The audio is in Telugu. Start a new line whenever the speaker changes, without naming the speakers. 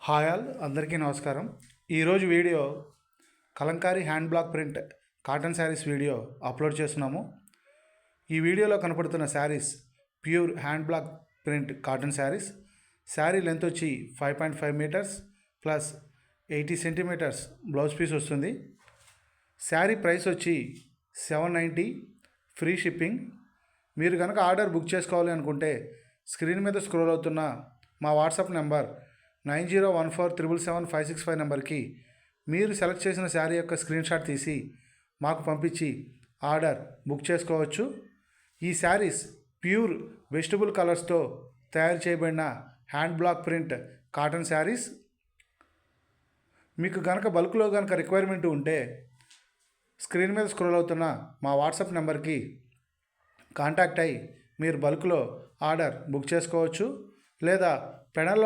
హాయ్ ఆల్ అందరికీ నమస్కారం. ఈరోజు video Kalamkari hand block print cotton sarees video upload చేస్తున్నాము. ఈ వీడియోలో కనపడుతున్న sarees pure hand block print cotton sarees. Saree length వచ్చి 5.5 meters plus 80 centimeters blouse piece వస్తుంది. శారీ ప్రైస్ వచ్చి $790 ఫ్రీ షిప్పింగ్. మీరు కనుక ఆర్డర్ బుక్ చేసుకోవాలి అనుకుంటే స్క్రీన్ మీద స్క్రోల్ అవుతున్న మా వాట్సాప్ నెంబర్ 9014777565 నెంబర్కి మీరు సెలెక్ట్ చేసిన శారీ యొక్క స్క్రీన్ షాట్ తీసి మాకు పంపించి ఆర్డర్ బుక్ చేసుకోవచ్చు. ఈ శారీస్ ప్యూర్ వెజిటబుల్ కలర్స్తో తయారు చేయబడిన hand block print cotton saris. మీకు కనుక బల్క్లో కనుక రిక్వైర్మెంట్ ఉంటే స్క్రీన్ మీద స్క్రోల్ అవుతున్న మా వాట్సాప్ నెంబర్కి కాంటాక్ట్ అయ్యి మీరు బల్క్లో ఆర్డర్ బుక్ చేసుకోవచ్చు. లేదా పెనల్లో